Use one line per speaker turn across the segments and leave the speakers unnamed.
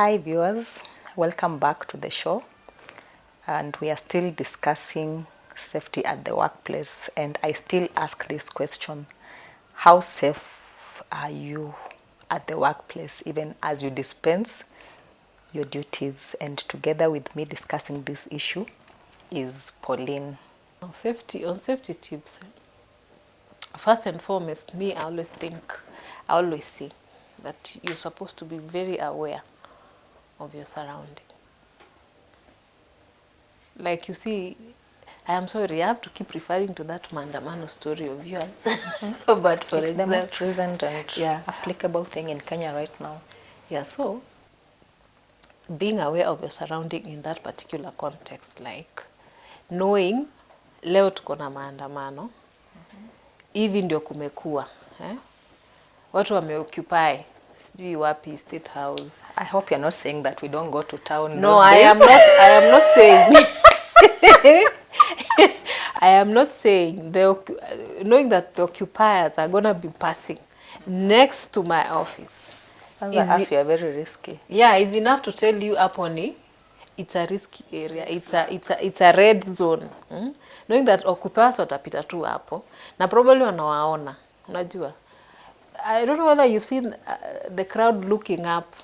Hi viewers, welcome back to the show, and we are still discussing safety at the workplace, and I still ask this question: how safe are you at the workplace even as you dispense your duties? And together with me discussing this issue is Pauline.
On safety tips, first and foremost, I always say that you're supposed to be very aware of your surrounding. Like you see, I am sorry, I have to keep referring to that Mandamano story of yours. But for
It's
example,
the most recent and
yeah,
applicable thing in Kenya right now.
yeah. So being aware of your surrounding in that particular context, like knowing leo tuko na maandamano, hivi ndio kumekuwa, watu wameoccupy sijui wapi State House.
I hope you're not saying that we don't go to town.
No, I am not saying. I am not saying knowing that the occupiers are gonna be passing next to my office.
As you are very risky.
Yeah, it's enough to tell you upon it. It's a risky area. It's a red zone. Knowing that occupiers watapita tu hapo na probably wanawaona. Unajua. I don't know whether you've seen the crowd looking up.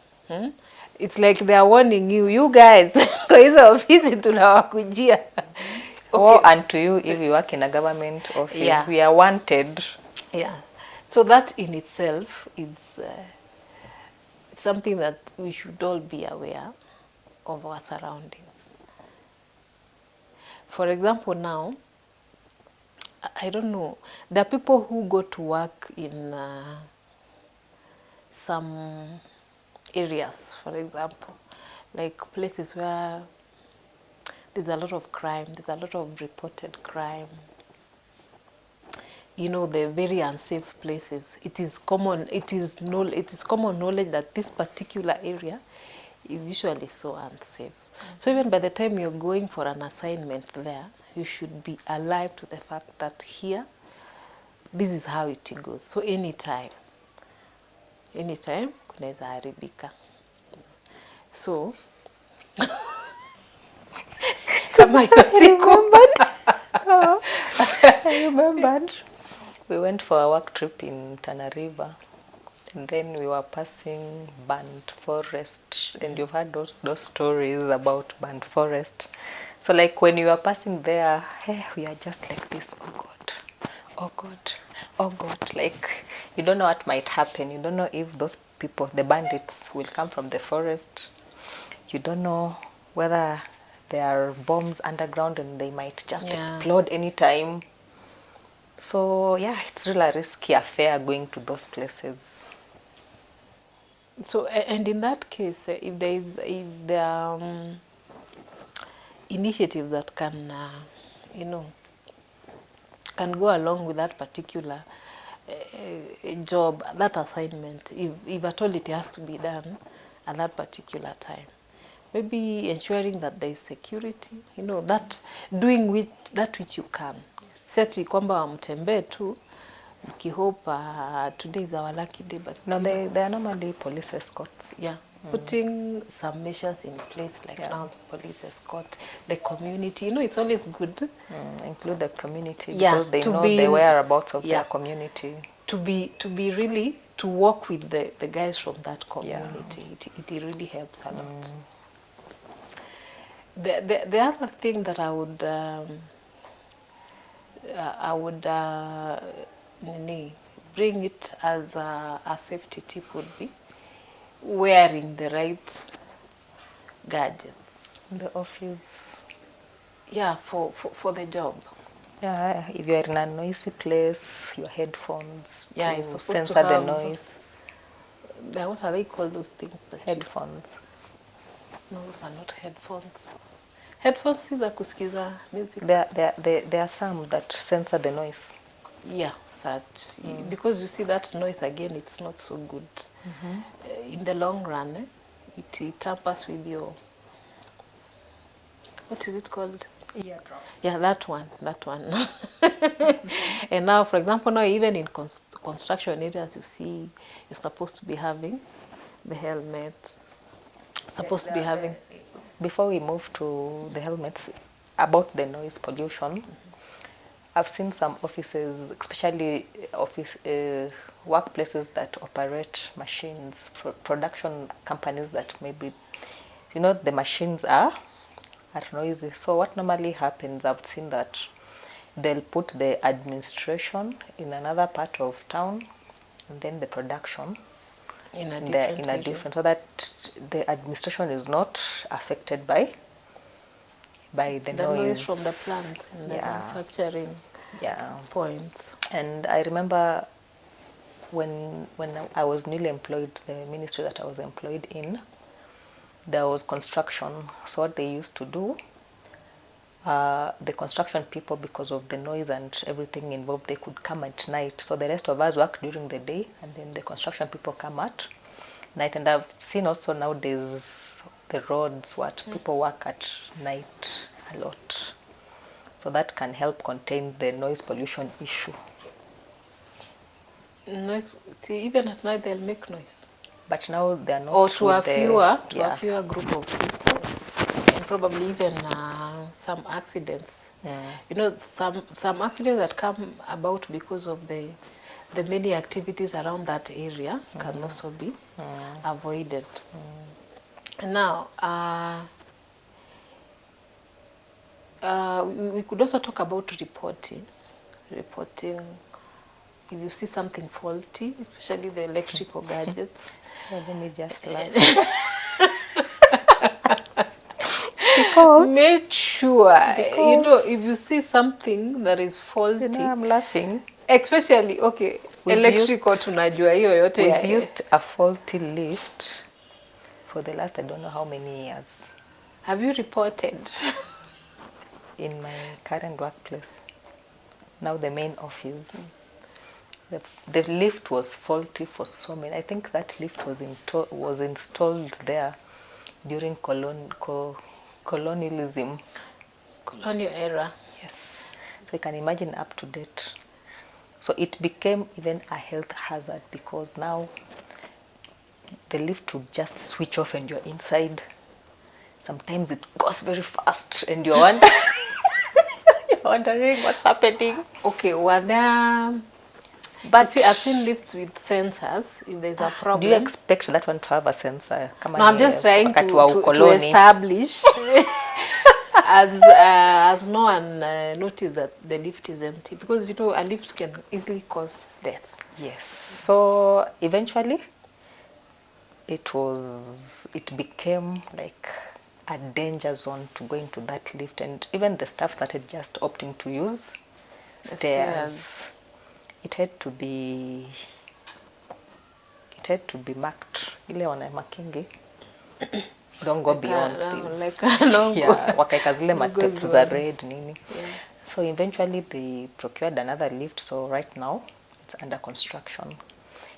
It's like they are warning you guys. Kwa hizo ofisi tunawakujia.
Or and to you, if you work in a government office, yeah, we are wanted.
Yeah. So that in itself is something that we should all be aware of our surroundings. For example, now, I don't know, there are people who go to work in some areas, for example, like places where there's a lot of crime, there's a lot of reported crime. You know, the very unsafe places. It is common knowledge that this particular area is usually so unsafe. So even by the time you're going for an assignment there, you should be alive to the fact that here, this is how it goes. So anytime kunaweza haribika. So
I remembered. We went for a work trip in Tana River, and then we were passing burnt forest, and you've heard those stories about burnt forest. So like when you are passing there, hey, we are just like this, oh God, oh God, oh God. Like you don't know what might happen. You don't know if those people, the bandits, will come from the forest. You don't know whether there are bombs underground and they might just explode anytime. So yeah, it's really a risky affair going to those places.
So and in that case, if there are initiatives that can can go along with that particular job, that assignment, if at all it has to be done at that particular time. Maybe ensuring that there is security, that doing that which you can. Seti kwamba mtembee tu mkihope today is our lucky day, but
no, they are normally police escorts.
Yeah. Putting some measures in place, like now the police escort, the community. It's always good.
Include the community, because they know the whereabouts of their community. To be
really, to work with the guys from that community. It really helps a lot. The other thing that I would bring it as a safety tip would be wearing the right gadgets.
In the office.
Yeah, for the job.
Yeah, if you're in a noisy place, your headphones
to
censor the noise.
What are they called, those things?
Headphones.
No, those are not headphones. Headphones is kusikiza music.
There are some that censor the noise.
Yeah, such. Because you see that noise again, it's not so good. In the long run, it tampers with your, what is it called?
Eardrum.
Yeah, that one. And now, for example, now even in construction areas, you see, you're supposed to be having the helmet. supposed to be having.
Before we move to the helmets, about the noise pollution, I've seen some offices, especially workplaces that operate machines, production companies that maybe, the machines are noisy. So what normally happens, I've seen that they'll put the administration in another part of town, and then the production
In a
in
different
a
area.
different, so that the administration is not affected by the
noise from the plant and the
Yeah,
manufacturing
yeah.
points.
And I remember when I was newly employed, the ministry that I was employed in, there was construction. So what they used to do, the construction people, because of the noise and everything involved, they could come at night. So the rest of us work during the day, and then the construction people come at night. And I've seen also nowadays the roads, what people work at night a lot. So that can help contain the noise pollution issue.
Noise, see, even at night they'll make noise.
But now they're not.
Or to a fewer group of people.
Yes.
And probably even some accidents.
Mm.
Some accidents that come about because of the many activities around that area can also be avoided. Now, we could also talk about reporting. Reporting, if you see something faulty, especially the electrical gadgets.
Well, let me just laugh. Because
make sure, if you see something that is faulty.
I'm laughing.
Especially, okay, electrical tunajua hiyo yote.
We've used a faulty lift for the last, I don't know how many years.
Have you reported?
In my current workplace, now the main office, the lift was faulty for so many. I think that lift was installed there during colonialism.
Colonial era.
Yes. So you can imagine up to date. So it became even a health hazard, because now the lift would just switch off and you're inside. Sometimes it goes very fast and you're wondering what's happening.
Okay, were there... But see, I've seen lifts with sensors. If there's a problem,
do you expect that one to have a sensor?
No, I'm just trying to establish as no one notice that the lift is empty, because a lift can easily cause death.
Yes. So eventually, it became like a danger zone to go into that lift, and even the staff started just opting to use stairs. It had to be marked. Ile wana markingi. Don't go beyond this. Yeah, wakaeka zile matapes za red nini. Yeah. So eventually they procured another lift. So right now it's under construction.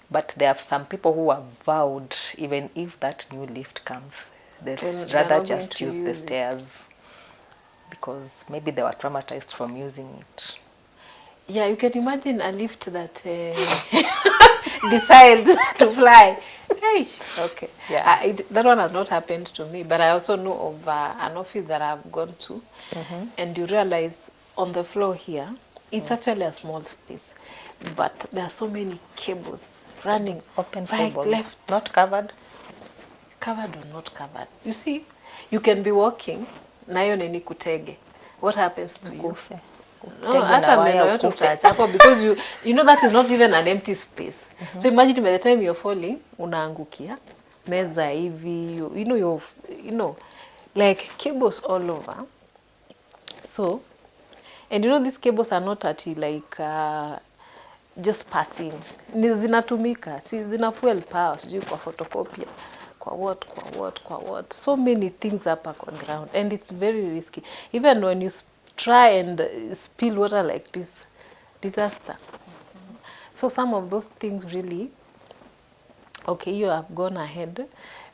But there are some people who have vowed, even if that new lift comes, they'd rather just use the stairs, because maybe they were traumatized from using it.
Yeah, you can imagine a lift that decides to fly. Okay. Yeah. That one has not happened to me, but I also know of an office that I've gone to, and you realize on the floor here, it's actually a small space, but there are so many cables running,
open
right,
cable,
left,
not covered.
Covered or not covered. You see, you can be walking, nayo nini kutege. What happens to you? No, hata meno yote utaacha hapo, because you know that is not even an empty space. So imagine by the time you're falling, unaangukia meza hivi, you know, like cables all over. So, and these cables are not at like just passing. Zinatumika, zina fuel power, sijui kwa photocopy, kwa what. So many things hapa kwa ground, and it's very risky. Even when you try and spill water like this, disaster. So some of those things really, okay, you have gone ahead,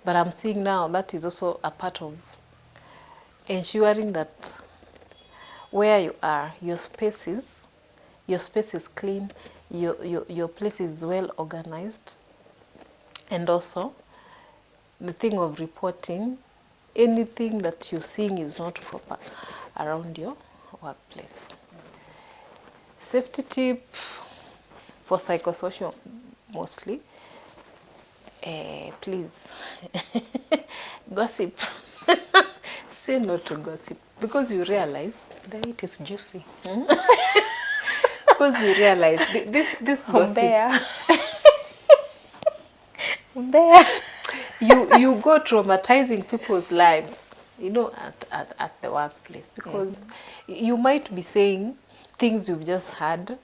but I'm seeing now that is also a part of ensuring that where you are, your space is clean, your place is well organized, and also the thing of reporting anything that you're seeing is not proper around your workplace. Safety tip for psychosocial mostly, please gossip. Say no to gossip, because you realize
The meat is juicy.
because you realize this gossip,
Bear. Bear.
you go traumatizing people's lives, you know, at the workplace, because you might be saying things you've just heard,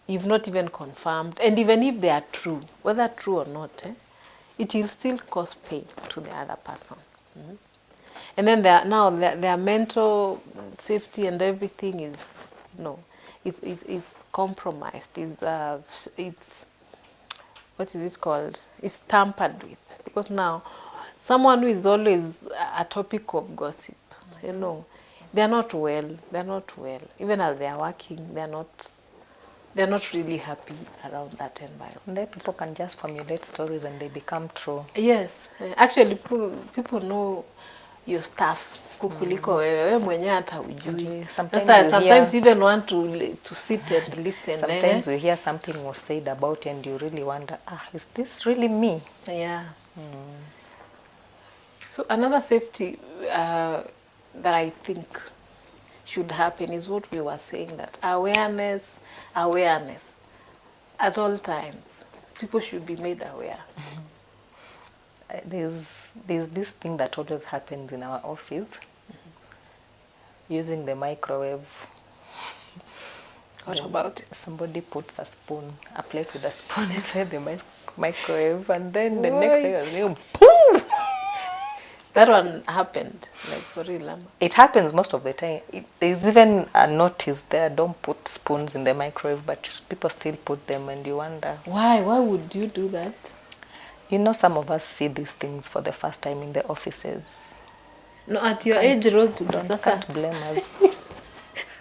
you've not even confirmed, and even if they are true, whether true or not, it will still cause pain to the other person. And then their mental safety and everything is, you know, is compromised. It's what is it called? It's tampered with, because now someone who is always a topic of gossip, you know, they're not well. They're not well. Even as they are working, they're not really happy around that environment.
And then people can just formulate stories and they become true.
Yes, actually people know your stuff kukuliko wewe mwenyewe hata hujui. Sometimes you even want to sit and listen.
Sometimes you hear something was said about you and you really wonder, is this really me?
Yeah. So another safety that I think should happen is what we were saying, that awareness at all times. People should be made aware.
There's this thing that always happens in our office, using the microwave.
What about it?
Somebody puts a plate with a spoon inside the microwave, and then the next thing, boom!
That one happened, like for real.
It happens most of the time. There's even a notice there, don't put spoons in the microwave, but people still put them, and you wonder.
Why would you do that?
You know, some of us see these things for the first time in the offices.
No, at your age, Rose,
can't blame us.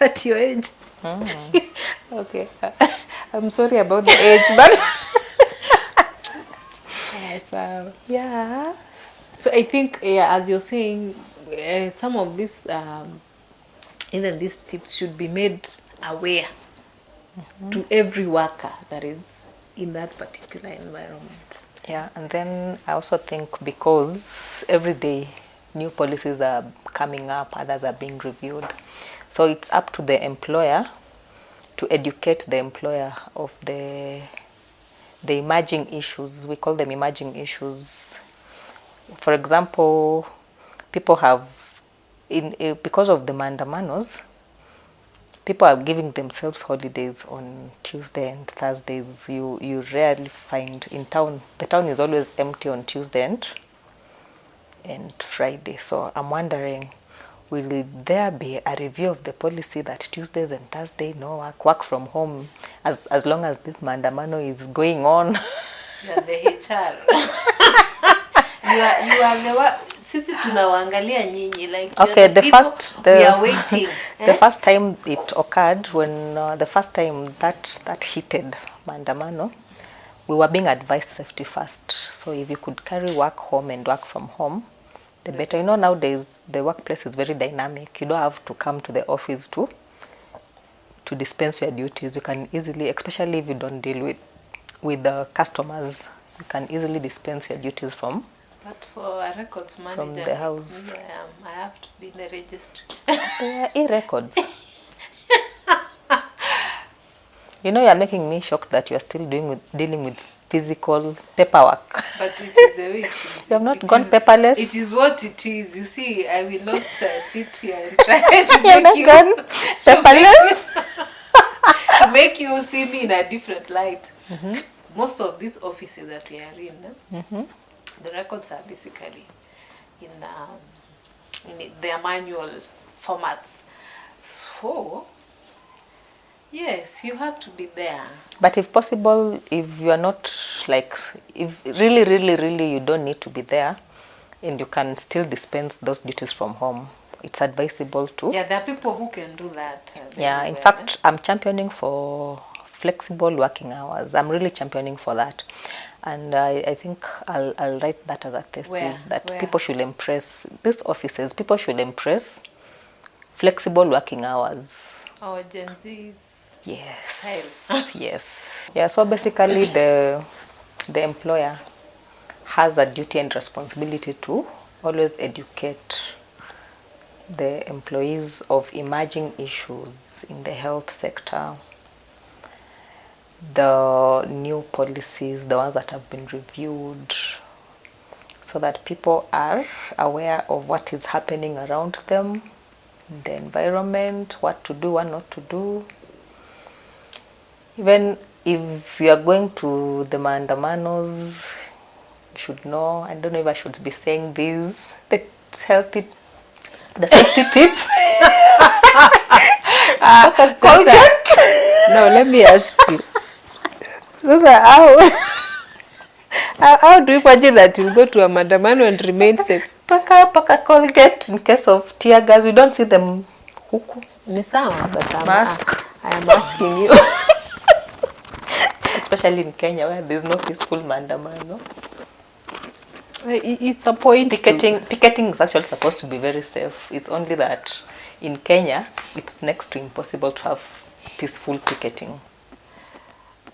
At your age. Okay. I'm sorry about the age, but yes,
yeah.
So I think, as you're saying, some of these, even these tips should be made aware to every worker that is in that particular environment.
Yeah, and then I also think because every day new policies are coming up, others are being reviewed. So it's up to the employer to educate the employer of the emerging issues. We call them emerging issues. For example, people have, because of the mandamanos, people are giving themselves holidays on Tuesday and Thursdays. You rarely find in town. The town is always empty on Tuesday and Friday. So I'm wondering, will there be a review of the policy that Tuesdays and Thursdays no work from home, as long as this mandamano is going on?
You're the HR. you are the one. Sisi tunawaangalia nyinyi, like
okay,
we are waiting.
The first time it occurred, when the first time that heated mandamano, we were being advised safety first. So if you could carry work home and work from home, the better. You know, nowadays the workplace is very dynamic. You don't have to come to the office to dispense your duties. You can easily, especially if you don't deal with the customers, you can easily dispense your duties from.
But for a records manager,
from the house.
I have to be in the registry.
They are e-records. You know, you're making me shocked that you're still dealing with physical paperwork.
But it is the way it is.
You have not gone paperless.
It is what it is. You see, I will not sit here and try to make you
gone paperless.
to make you see me in a different light. Most of these offices that we are in, the records are basically in their manual formats. So, yes, you have to be there.
But if possible, if you are not, like, if really you don't need to be there, and you can still dispense those duties from home, it's advisable to.
Yeah, there are people who can do that.
Yeah, in fact, I'm championing for flexible working hours. I'm really championing for that. And I think I'll write that as a thesis.
Where?
People should embrace, these offices, people should embrace flexible working hours.
Our Gen Z's
Yes.
style.
Yes. Yeah, so basically the employer has a duty and responsibility to always educate the employees of emerging issues in the health sector, the new policies, the ones that have been reviewed, so that people are aware of what is happening around them, the environment, what to do, what not to do. Even if you are going to the maandamanos, you should know, I don't know if I should be saying these, the safety tips. Colgate.
No, let me ask you.
Those are
How do you imagine that you go to a maandamano and remain safe?
Paka Colgate in case of tear gas. We don't see them huku.
Ni sawa, but
Mask.
I am asking you.
Especially in Kenya where there's no peaceful maandamano.
It's a point.
Picketing is actually supposed to be very safe. It's only that in Kenya it's next to impossible to have peaceful picketing.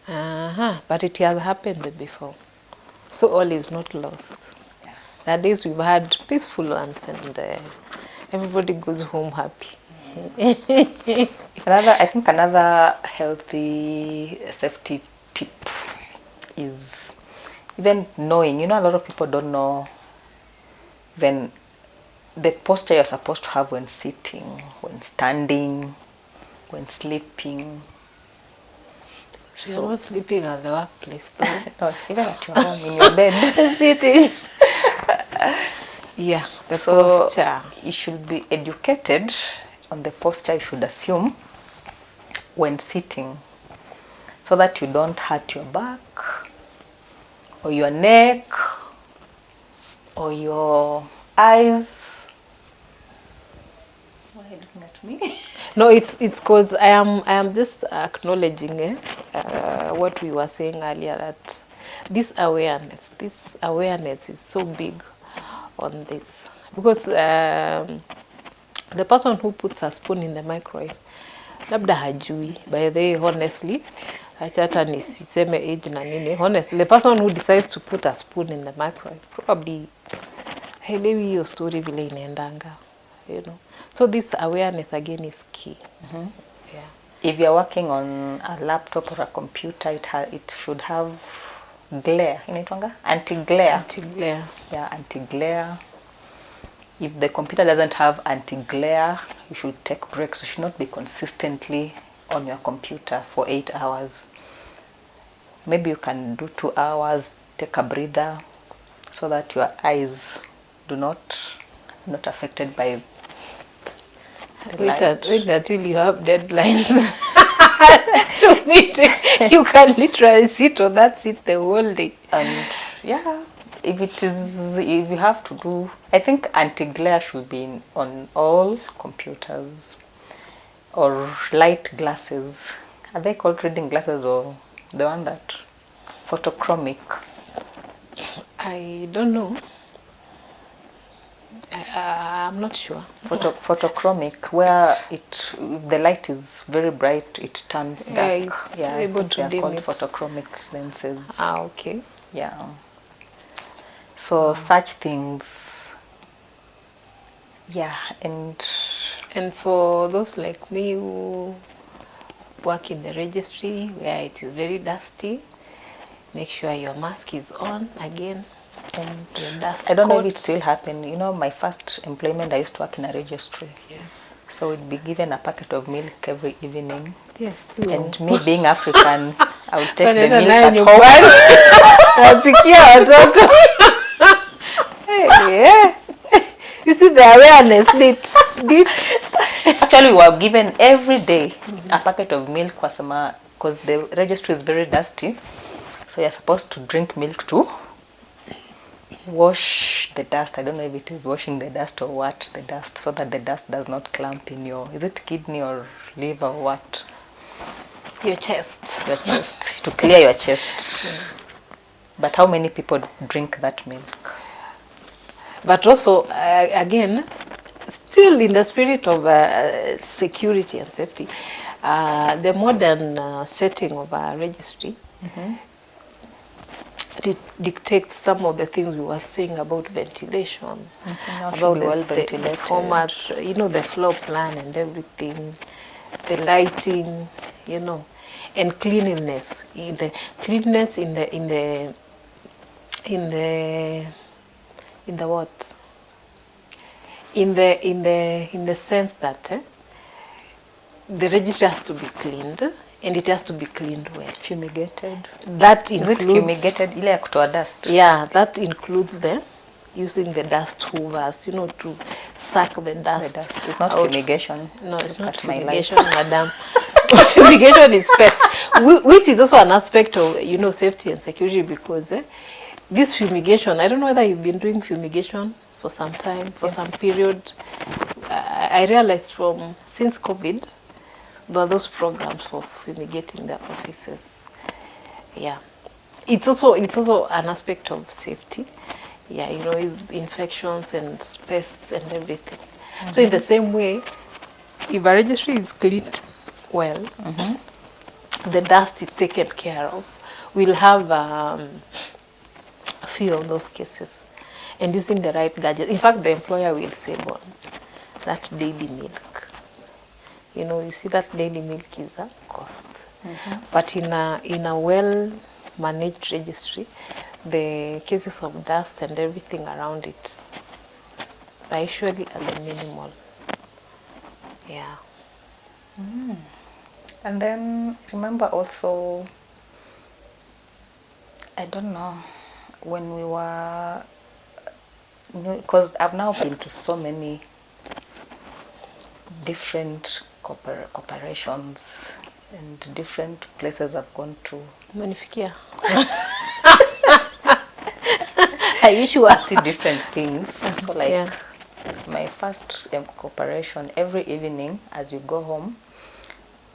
But it has happened before. So all is not lost.
Yeah.
That days we've had peaceful ones and everybody goes home happy.
I think another healthy safety tip is even knowing, a lot of people don't know when the posture you're supposed to have when sitting, when standing, when sleeping.
You're not sleeping at the workplace though.
No, even at your home, in your bed.
Sitting. Yeah, the posture.
You should be educated on the posture you should assume when sitting, so that you don't hurt your back or your neck or your eyes. Why are you looking at me?
No, it's because I am just acknowledging what we were saying earlier, that this awareness is so big on this, because the person who puts a spoon in the microwave labda hajui. By the way, honestly, hata nisiseme age na nini, honestly, the person who decides to put a spoon in the microwave probably haelewi hiyo story vile inaendanga, So this awareness again is key. Yeah.
If you're working on a laptop or a computer, it should have glare. Inaitwanga? Anti-glare.
Anti-glare.
Yeah, anti-glare. If the computer doesn't have anti-glare, you should take breaks. You should not be consistently on your computer for 8 hours. Maybe you can do 2 hours, take a breather, so that your eyes do not affected by the light.
Wait until you have deadlines to meet. You can literally sit on that seat the whole day.
And yeah, if you have to do, I think anti-glare should be on all computers, or light glasses. Are they called reading glasses, or the one that photochromic?
I don't know. I'm not sure.
Photochromic, where if the light is very bright, it turns dark.
Yeah, able to
they are called
dim it.
photochromic lenses.
Okay.
Yeah. So such things. Yeah, and
for those like me who work in the registry where it is very dusty, make sure your mask is on again.
And
your dust
I don't know
coat.
if it still happen. My first employment, I used to work in a registry.
Yes.
So we'd be given a packet of milk every evening.
Yes, too.
And me being African, I would take the milk
at
at home.
Napikia watoto. Yeah. You see the awareness lit.
Actually, we were given every day a packet of milk because the registry is very dusty. So you're supposed to drink milk too. Wash the dust. I don't know if it is washing the dust or what, the dust, so that the dust does not clump in your, is it kidney or liver or what?
Your chest.
Your chest, to clear your chest. But how many people drink that milk?
But also, again, still in the spirit of security and safety, the modern setting of our registry dictates some of the things we were saying about ventilation,
Now should
about
be well
the
ventilated.
formats, you know, the floor plan and everything, the lighting, you know, and cleanliness. In the cleanliness in the what? In the sense that the registry has to be cleaned, and it has to be cleaned well.
Fumigated.
That
Is
includes,
it fumigated? Ile ya kutoa dust.
yeah, that includes the using the dust hoovers, you know, to suck the dust.
The dust. It's not
out.
fumigation.
No, it's not
At my
fumigation, madam. Fumigation is pest, which is also an aspect of, you know, safety and security, because this fumigation, I don't know whether you've been doing fumigation for some time, for
Yes.
some period. I realized since COVID, there are those programs for fumigating the offices. Yeah, it's also an aspect of safety. Yeah, you know, infections and pests and everything. So in the same way, if a registry is cleaned well, the dust is taken care of, we'll have a few of those cases. And using the right gadgets. In fact, the employer will save on that daily milk. You know, you see that daily milk is a cost. But in a well-managed registry, the cases of dust and everything around it are usually at the minimal. Yeah.
And then remember also, I don't know, when we were, you know, because I've now been to so many different corporations and different places I've gone to.
Umenifikia? Are you sure?
I see different things. So like
Yeah.
my first corporation, every evening as you go home,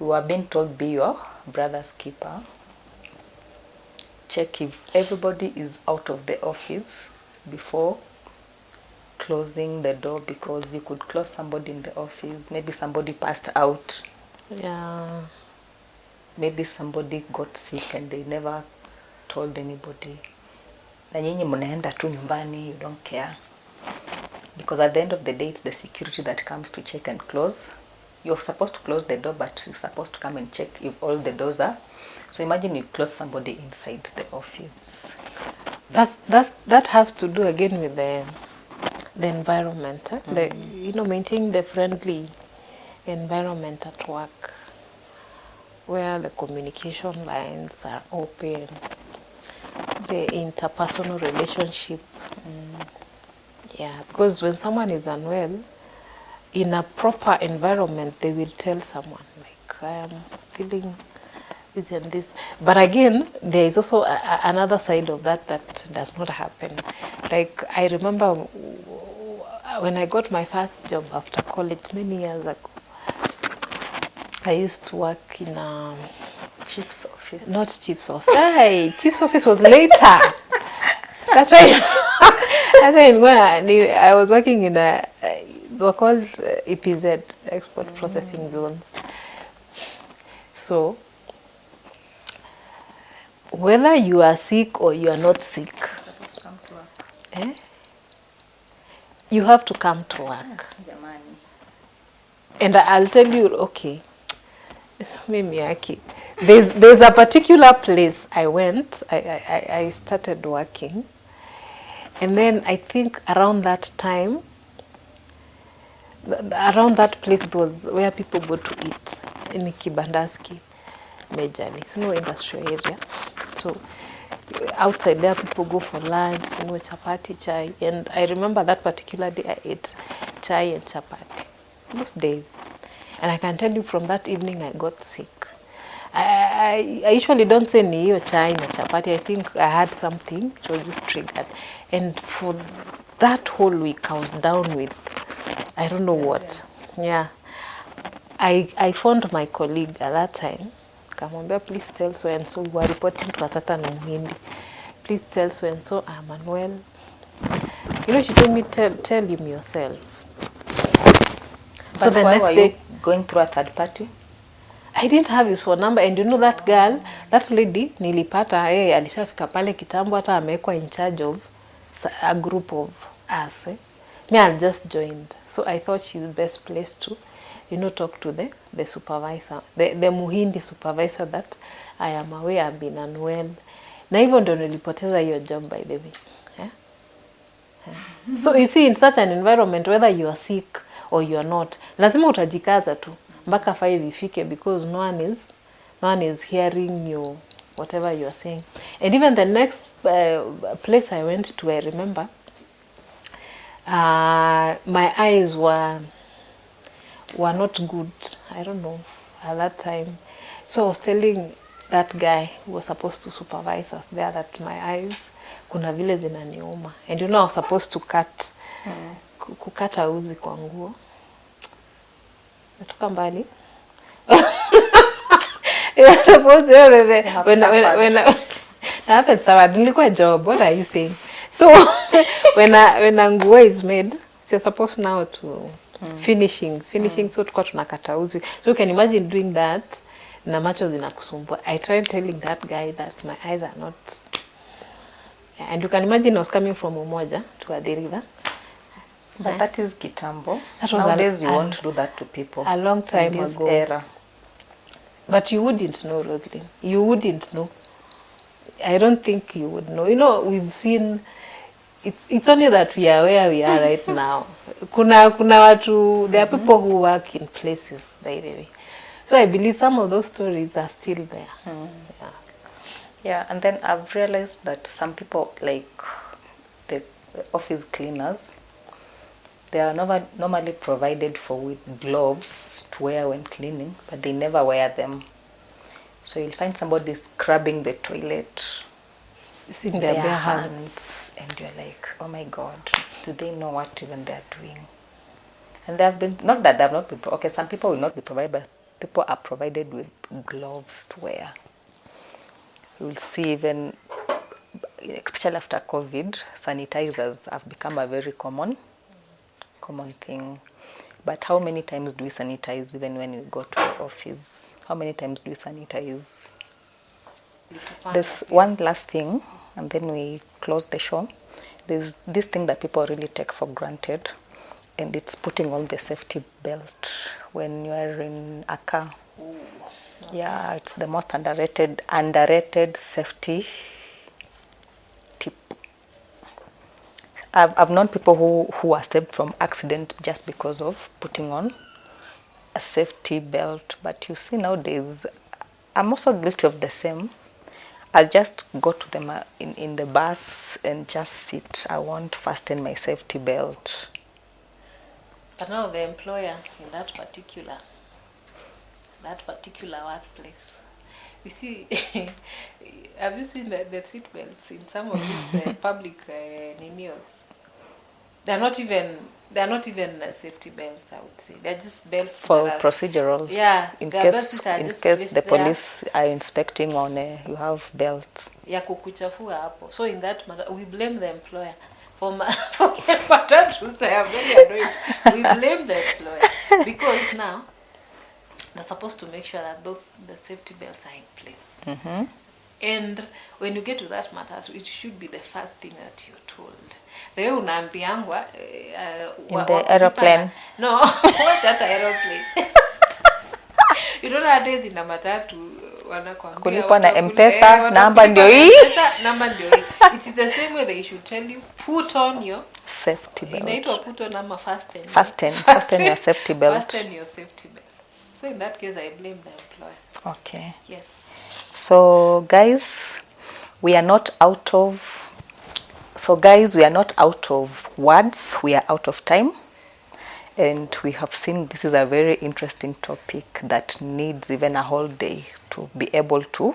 you were being told, be your brother's keeper. Check if everybody is out of the office before closing the door, because you could close somebody in the office. Maybe somebody passed out.
Yeah.
Maybe somebody got sick and they never told anybody. Na nyinyi mnaenda tu nyumbani, you don't care. Because at the end of the day, it's the security that comes to check and close. You're supposed to close the door, but you're supposed to come and check if all the doors are. So imagine you close somebody inside the office.
That has to do again with the environment. You know, maintaining the friendly environment at work, where the communication lines are open, the interpersonal relationship. Yeah, because when someone is unwell, in a proper environment, they will tell someone, like, I am feeling this and this. But again, there is also another side of that does not happen. Like, I remember when I got my first job after college many years ago, I used to work in a
Chief's office.
not chief's office. Hey, chief's office was later. That's why when I was working in they were called EPZ, export processing zones. So whether you are sick or you are not sick, you have to come to work. And I'll tell you, okay, Mimi Aki, there's a particular place I went, I started working, and then I think around that time, around that place was where people go to eat, in Kibandaski, majorly, it's no industrial area. So outside there, people go for lunch, you know, chapati, chai, and I remember that particular day I ate chai and chapati, those days. And I can tell you from that evening I got sick. I usually don't say ni hiyo chai na chapati. I think I had something which was just triggered. And for that whole week I was down with, I don't know what. Yeah. I phoned my colleague at that time. nikamwambia please tell so and so, we are reporting to a certain Muhindi, please tell so and so I'm unwell. You know, she told me tell him yourself.
But
So the
why
next
were
day
you going through a third party?
I didn't have his phone number, and you know that girl, that lady nilipata alishafika pale kitambo, hata amewekwa in charge of a group of us. Me, I just joined, so I thought she's the best place to, talk to the supervisor, the Muhindi supervisor, that I am aware I've been unwell, na hivyo ndo nilipoteza hiyo job, by the way. So you see, in such an environment, whether you are sick or you are not, lazima utajikaza tu mpaka 5 ifike, because no one is hearing you whatever you are saying. And even the next place I went to, I remember my eyes were not good. I don't know at that time. So I was telling that guy who was supposed to supervise us there that my eyes kuna vile zinaniuma, and I was supposed to kukata uzi kwa nguo. Natoka mbali. It was supposed to when happened sawa, nilikuwa job. What are you saying? So when a nguo is made, you're supposed now to finishing. So tulikuwa tunakata uzi. So you can imagine doing that na macho zinakusumbua. I tried telling that guy that my eyes are not. And you can imagine I was coming from Umoja to Athi River.
But that is kitambo.
That was
Nowadays you won't do that to people.
A long time
in this
ago.
era.
But you wouldn't know, Roslyn. You wouldn't know. I don't think you would know. You know, we've seen. It's only that we are where we are right now. Kuna watu. There are people who work in places, by the way. So I believe some of those stories are still there.
Yeah, and then I've realized that some people, like the office cleaners, they are normally provided for with gloves to wear when cleaning, but they never wear them. So you'll find somebody scrubbing the toilet,
using their bare hands,
and you're like, oh my God, do they know what even they're doing? And they have been, not that they have not been, okay, some people will not be provided, but people are provided with gloves to wear. You'll see even, especially after COVID, sanitizers have become a very common thing. But how many times do we sanitize even when we go to the office? How many times do we sanitize? There's one last thing, and then we close the show. There's this thing that people really take for granted, and it's putting on the safety belt when you are in a car. Yeah, it's the most underrated safety tip. I've known people who are saved from accident just because of putting on a safety belt. But you see nowadays, I'm also guilty of the same. I'll just go to them in the bus and just sit. I won't fasten my safety belt.
But now the employer in that particular workplace, you see, have you seen the seat belts in some of these public ninios? They're not even safety belts, I would say. They're just belts
for procedural.
Yeah.
In case the police are inspecting on you have belts.
Ya kukuchafua hapo. So in that matter, we blame the employer. For matatus, I am very annoyed. We blame the employer because now they're supposed to make sure that the safety belts are in place.
Mm-hmm.
And when you get to that matatu, it should be the first thing that you're told. The way unaambiangwa
in the aeroplane.
No, what that aeroplane? You don't know nowadays in a matatu wanakwambia
kulipa na M-Pesa, namba ndio hii.
It's the same way they should tell you, put on your
safety belt.
Inaitwa put on ama fasten
your safety belt.
Fasten your safety belt. So in that case, I blame the employer.
Okay.
Yes.
So guys, we are not out of words, we are out of time. And we have seen this is a very interesting topic that needs even a whole day to be able to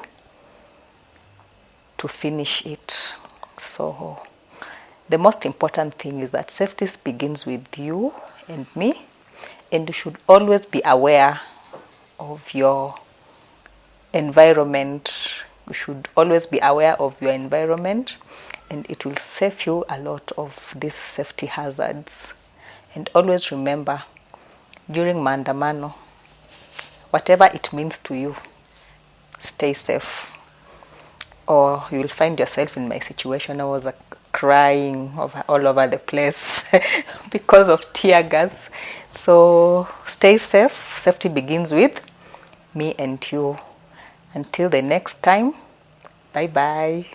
finish it. So the most important thing is that safety begins with you and me, and you should always be aware of your environment. You should always be aware of your environment, and it will save you a lot of these safety hazards. And always remember, during maandamano, whatever it means to you, stay safe, or you will find yourself in my situation. I was crying all over the place because of tear gas. So stay safe. Safety begins with me and you. Until the next time, bye bye.